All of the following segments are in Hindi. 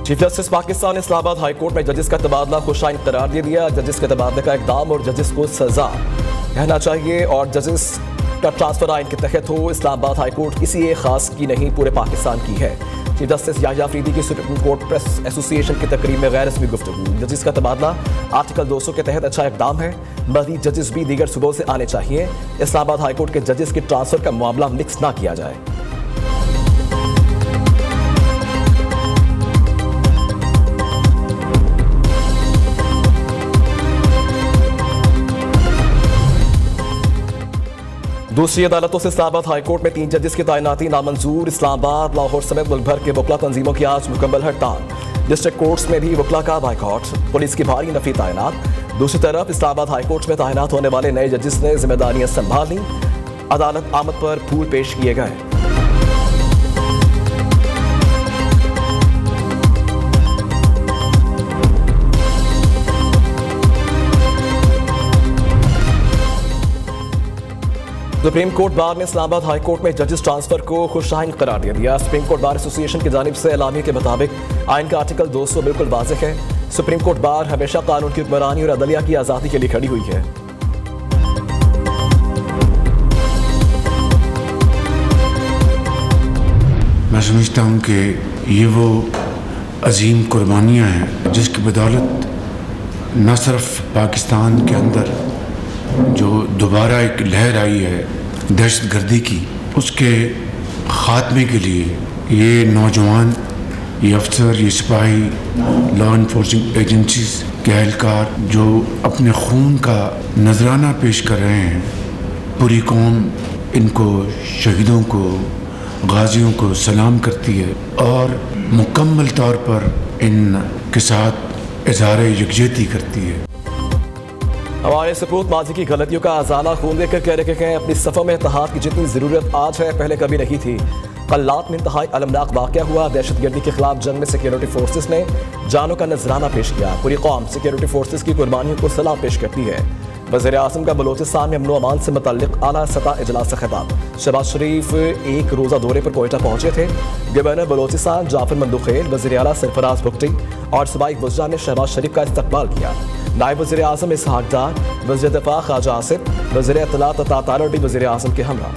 चीफ जस्टिस पाकिस्तान ने इस्लामाबाद हाई कोर्ट में जजेस का तबादला खुशाइन करार दे दिया। जजेस के तबादले का इकदाम और जजेस को सजा रहना चाहिए और जजेस का ट्रांसफर आइन के तहत हो। इस्लामाबाद हाई कोर्ट किसी एक खास की नहीं, पूरे पाकिस्तान की है। चीफ जस्टिस याहिया अफरीदी की सुप्रीम कोर्ट प्रेस एसोसिएशन की तकरीब में गैर रस्मी गुफ्तगू। जजेस का तबादला आर्टिकल 200 के तहत अच्छा इकदाम है। मज़ीद जजेस भी दीगर सूबों से आने चाहिए। इस्लामाबाद हाई कोर्ट के जजेस के ट्रांसफर का मामला मिक्स ना किया जाए। दूसरी अदालतों से इस्लामाबाद हाई कोर्ट में 3 जजेस की तैनाती नामंजूर। इस्लामाबाद, लाहौर समेत मुल्क भर के वकला तंजीमों की आज मुकम्मल हड़ताल। डिस्ट्रिक्ट कोर्ट्स में भी वकला का बाइकआउट, पुलिस की भारी नफी तैनात। दूसरी तरफ इस्लामाबाद हाई कोर्ट में तैनात होने वाले नए जजेस ने जिम्मेदारियां संभाली। अदालत आमद पर फूल पेश किए गए। सुप्रीम कोर्ट बार ने इस्लामाबाद हाई कोर्ट में जजेस ट्रांसफर को खुशाइन करार दे दिया। सुप्रीम कोर्ट बार एसोसिएशन की जानिब से एलामिया के मुताबिक आइन का आर्टिकल 200 बिल्कुल वाज़ेह है। सुप्रीम कोर्ट बार हमेशा कानून की हुक्मरानी और अदलिया की आज़ादी के लिए खड़ी हुई है। मैं समझता हूँ कि ये वो अजीम कुर्बानियाँ हैं जिसकी बदौलत न सिर्फ पाकिस्तान के अंदर जो दोबारा एक लहर आई है दहशतगर्दी की, उसके ख़ात्मे के लिए ये नौजवान, ये अफसर, ये सिपाही, लॉ इन्फोर्सिंग एजेंसीज के एहलकार जो अपने खून का नजराना पेश कर रहे हैं, पूरी कौम इनको, शहीदों को, गाजियों को सलाम करती है और मुकम्मल तौर पर इनके साथ इज़हार यकजहती करती है। हमारे सपूत माजी की गलतियों का अजाला खून देकर कह रहे हैं अपनी सफ़ों में इत्तेहाद की जितनी ज़रूरत आज है पहले कभी नहीं थी। कल्लात में इंतहाई अलमनाक वाक़या हुआ। दहशतगर्दी के खिलाफ जंग में सिक्योरिटी फोर्सेस ने जानों का नजराना पेश किया। पूरी कौम सिक्योरिटी फोर्सेस की कुर्बानियों को सलाम पेश करती है। वज़ीर आज़म का बलोचिस्तान में अमन व अमान से मुतल्लिक़ आला सतह इजलास से खिताब। शहबाज शरीफ एक रोज़ा दौरे पर कोयटा पहुंचे थे। गवर्नर बलोचिस्तान जाफर मंदुखेल, वज़ीर आला सरफराज भुगटी और सूबाई वज़रा ने शहबाज शरीफ का इस्तकबाल किया। नायब वज़ीर आज़म इसहाक डार, वज़ीर दिफ़ा ख्वाजा आसिफ, वज़ीर इत्तलात अता तारड़ी वज़ीर आज़म के हमरा।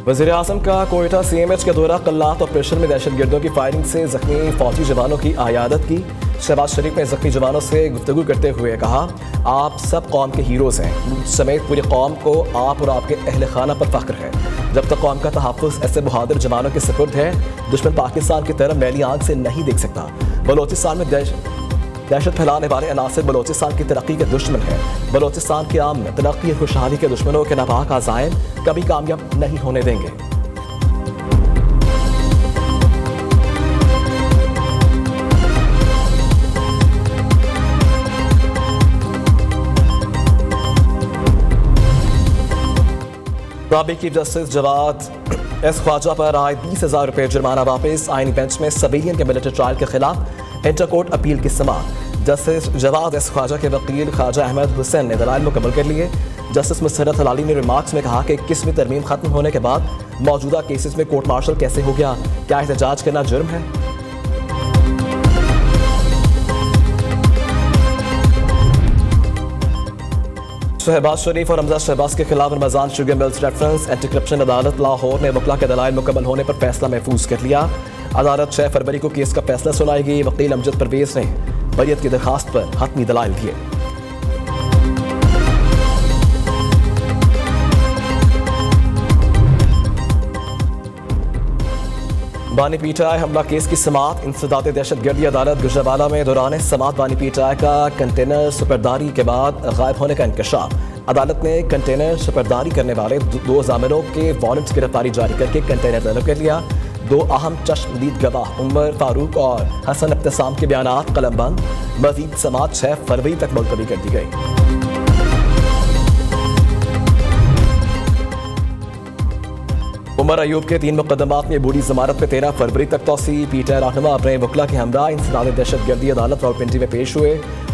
वज़ीर आज़म का कोयटा CMH का दौरा। कल्लात ऑपरेशन में दहशतगर्दों की फायरिंग से जख्मी फौजी जवानों की आयादत की। शहबाज शरीफ ने जख्मी जवानों से गुफ्तगू करते हुए कहा, आप सब कौम के हीरोज़ हैं, समेत पूरी कौम को आप और आपके अहल खाना पर फ़ख्र है। जब तक कौम का तहफ़्फ़ुज़ ऐसे बहादुर जवानों के सुपुर्द है, दुश्मन पाकिस्तान की तरफ मैली आंख से नहीं देख सकता। बलोचिस्तान में दहशत फैलाने वाले अनासिर बलोचिस्तान की तरक्की के दुश्मन है। बलोचिस्तान की आम तरक्की और खुशहाली के दुश्मनों के नापाक आज़ाइम कभी कामयाब नहीं होने देंगे। साबिक chief justice Jawad S Khwaja पर आए 20,000 रुपये जुर्माना वापस। आइनी बेंच में सिविलियन के मिलिट्री ट्रायल के खिलाफ इंटरकोर्ट अपील की समाअत। जस्टिस जवाद एस ख्वाजा के वकील ख्वाजा अहमद हुसैन ने दलाइल मुकम्मल कर लिए। जस्टिस मुसर्रत हलाली ने रिमार्क्स में कहा कि 21वीं तरमीम खत्म होने के बाद मौजूदा केसेस में कोर्ट मार्शल कैसे हो गया, क्या एहतजाज करना जुर्म है? शहबाज शरीफ और हमजा शहबाज के खिलाफ Ramzan sugar mills reference anti corruption अदालत लाहौर ने वकला के दलाइल मुकम्मल होने पर फैसला महफूज कर लिया। अदालत 6 फरवरी को केस का फैसला सुनाएगी। वकील अमजद परवेज ने बरियत की दरखास्त पर हतमी दलाइल दिए। बानी पीटाई हमला केस की समाअत। इंसदाद दहशतगर्दी अदालत गुजरावाला में दौरान समाअत बानी पीटाई का कंटेनर सुपरदारी के बाद गायब होने का इंकशाफ। अदालत ने कंटेनर सुपरदारी करने वाले 2 ज़ामिनों के वारंट गिरफ्तारी जारी करके कंटेनर तलब कर लिया। 2 अहम चश्मदीद गवाह उमर फारूक और हसन इब्तिसाम के बयानात कलमबंद। मजीद समाअत 6 फरवरी तक मुलतवी कर दी गई। उमर अयूब के 3 मुकदमात में बूढ़ी जमानत में 13 फरवरी तक तोसी। पीटीआई रहनुमा अपने वकला के हमरा इंसदाद दहशतगर्दी अदालत रावलपिंडी में पेश हुए।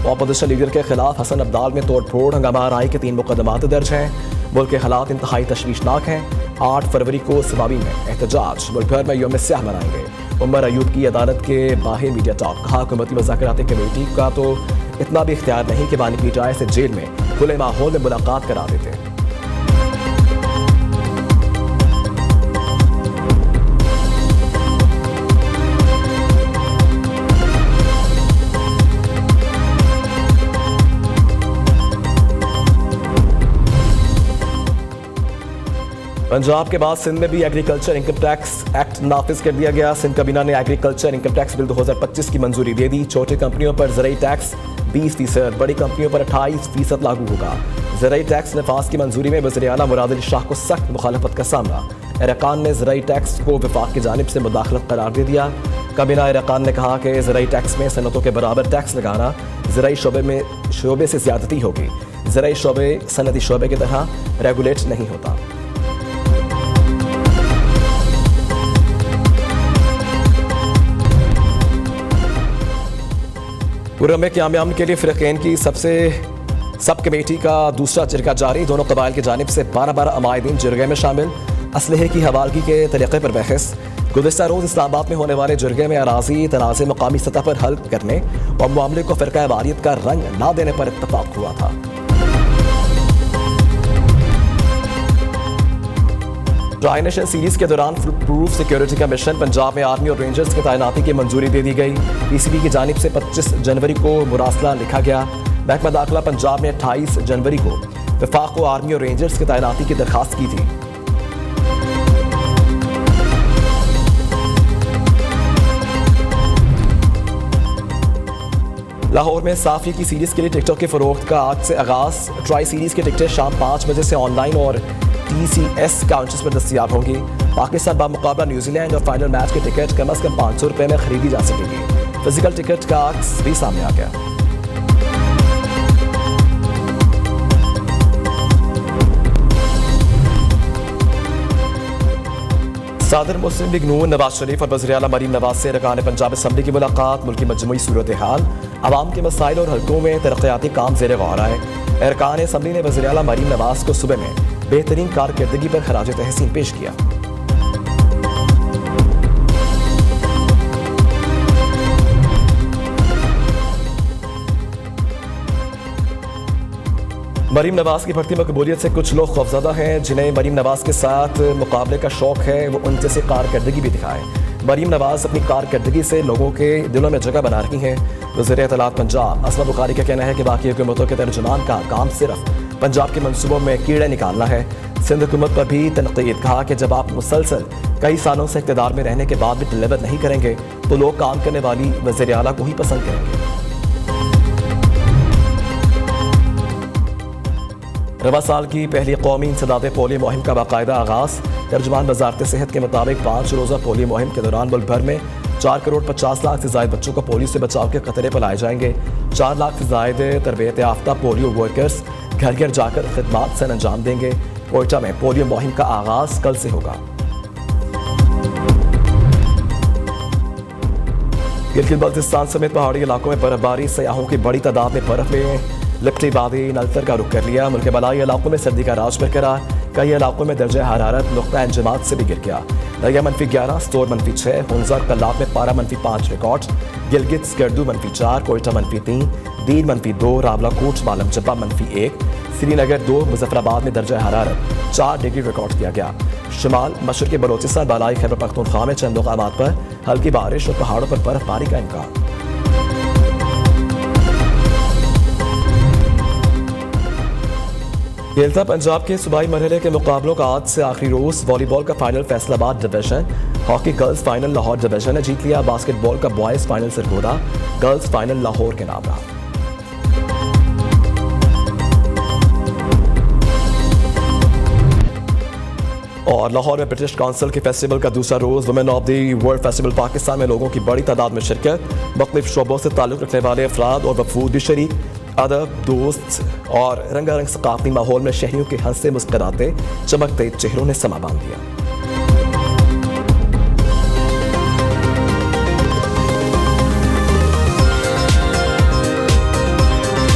अपोजिशन लीडर के खिलाफ हसन अब्दाल में तोड़ फोड़ हंगामा आराई के 3 मुकदमात दर्ज हैं। मुल्क के हालात इंतहाई तशवीशनाक हैं। 8 फरवरी को सवाबी में एहतजाज, मुल्क भर में यौम स्याह मनाएंगे। उमर अयूब की अदालत के बाहर मीडिया टॉक, कहा हुकूमती मुज़ाकराती कमेटी का तो इतना भी इख्तियार नहीं कि बानी पीटीआई से जेल में खुले माहौल में मुलाकात करा देते। पंजाब के बाद सिंध में भी एग्रीकल्चर इनकम टैक्स एक्ट नाफिज कर दिया गया। सिंध काबीना ने एग्रीकल्चर इनकम टैक्स बिल 2025 की मंजूरी दे दी। छोटी कंपनियों पर ज़राई टैक्स 20%, बड़ी कंपनियों पर 28% लागू होगा। ज़राई टैक्स नफाज की मंजूरी में वज़ीर आला मुराद अली शाह को सख्त मुखालफत का सामना। अरकान ने ज़राई टैक्स को वफाक की जानिब से मुदाखलत करार दे दिया। काबीना अरकान ने कहा कि ज़राई टैक्स में सनतों के बराबर टैक्स लगाना ज़राई शोबे से ज़्यादती होगी। ज़राई शोबे सनती शोबे की तरह रेगुलेट नहीं होता। पुरम में क़याम के लिए फ़िरक़ैन की सब कमेटी का दूसरा जिरगा जारी। दोनों कबाइल की जानिब से 12 अमायदीन जिरगे में शामिल। असलहे की हवालगी के तरीक़े पर बहस। गुज़िश्ता रोज़ इस्लामाबाद में होने वाले जिरगे में अराज़ी तनाज़े मुकामी सतह पर हल करने और मामले को फ़िरक़ा वारियत का रंग ना देने पर इत्तफ़ाक़ हुआ था। ट्राई नेशन सीरीज के दौरान प्रूफ सिक्योरिटी का मिशन, पंजाब में आर्मी और रेंजर्स की तैनाती की मंजूरी दे दी गई। पीसीबी की जानिब से 25 जनवरी को मुरासला लिखा गया। महकमा दाखिला पंजाब ने 28 जनवरी को वफाक को आर्मी और रेंजर्स की तैनाती की दरखास्त की थी। लाहौर में साफी की सीरीज के लिए टिकटों के फरोख्त का आज से आगाज। ट्राई सीरीज की टिकटें शाम 5 बजे से ऑनलाइन और TCS काउंटर्स पर दस्तयाब होंगी। पाकिस्तान बामुकाबला न्यूजीलैंड और फाइनल मैच की टिकट कम से कम 500 रुपये में खरीदी जा सकेगी। फिजिकल टिकट का अक्स भी सामने आ गया। सदर मुस्लिम लीग नून नवाज शरीफ और वज़ीर आला मरीम नवाज से अरकान पंजाब असम्बली की मुलाकात। मुल्क की मजमूई सूरत हाल, आवाम के मसाइल और हल्कों में तरक्याती काम ज़ेर गौर आए। अरकान असम्बली ने वज़ीर आला मरीम नवाज को सुबह में बेहतरीन कारकर्दगी पर खराज तहसीन पेश किया। मरीम नवाज की बढ़ती मकबूलियत से कुछ लोग खौफजदा हैं। जिन्हें मरीम नवाज के साथ मुकाबले का शौक है वो उन जैसे कारकर्दगी भी दिखाएं। मरीम नवाज अपनी कारकर्दगी से लोगों के दिलों में जगह बना रही हैं। वज़ीर इत्तलात पंजाब असमा बुखारी का कहना है कि बाकी हुकूमतों के तर्जुमान का काम सिर्फ पंजाब के मंसूबों में कीड़े निकालना है। सिंध हुकूमत पर भी तनकीद, कहा कि जब आप मुसलसल कई सालों से इक़्तिदार में रहने के बाद भी डिलीवर नहीं करेंगे तो लोग काम करने वाली वज़ीर आला को ही पसंद करेंगे। रवा साल की पहली कौमी इंसदाद पोलियो मुहिम का बाकायदा आगाज़। तर्जुमान वज़ारत सेहत के मुताबिक 5 रोज़ा पोलियो मुहिम के दौरान मुल्क भर में 4 करोड़ 50 लाख से ज़ायद बच्चों को पोलियो से बचाव के खतरे पिलाए जाएंगे। 4 लाख से ज़ायद तरबियत याफ्ता पोलियो वर्कर्स घर घर जाकर खिदमात से अंजाम देंगे। कोयटा में पोलियो मुहिम का आगाज़ कल से होगा। गिलगित बल्तिस्तान समेत पहाड़ी इलाकों में बर्फबारी, सयाहों की बड़ी तादाद में बर्फ में लिपटी वादी नलतर का रुख कर लिया। मुल्क के बलाई इलाकों में सर्दी का राज बरकरार, कई इलाकों में दर्जा हरारत नुक्ता इंजमात से भी गिर गया। दरिया -11, स्टोर -6, हुंजा कल्लात में पारा -5 रिकॉर्ड। गिलगित स्कर्दू -4, कोयटा -3, दीन -2, रावलाकोट मालम जब्बा -1, श्रीनगर 2, मुजफ्फराबाद में दर्जा हरारत 4 डिग्री रिकॉर्ड किया गया। शुमाल मशरक़ी बलोचिस्तान, बालाई खैबर पख्तूनख्वा में चंद मकामात पर हल्की बारिश और पहाड़ों पर बर्फबारी का इम्कान। खेलता पंजाब के सूबाई मरहले के मुकाबलों का आज से आखिरी रोज। वॉलीबॉल का final Faisalabad division, hockey girls final Lahore division ने जीत लिया। बास्केटबॉल का boys final Sargodha, girls final Lahore के नाम रहा। और लाहौर में ब्रिटिश काउंसिल के फेस्टिवल का दूसरा रोज। Women of the world festival Pakistan में लोगों की बड़ी तादाद में शिरकत। मुख्तलिफ शोबों से ताल्लुक रखने वाले अफराद और वफूद भी शरीक। अदब, दोस्त और रंगारंग सकाफती माहौल में शहरियों के हंसते मुस्कराते चमकते चेहरों ने समा बांध दिया।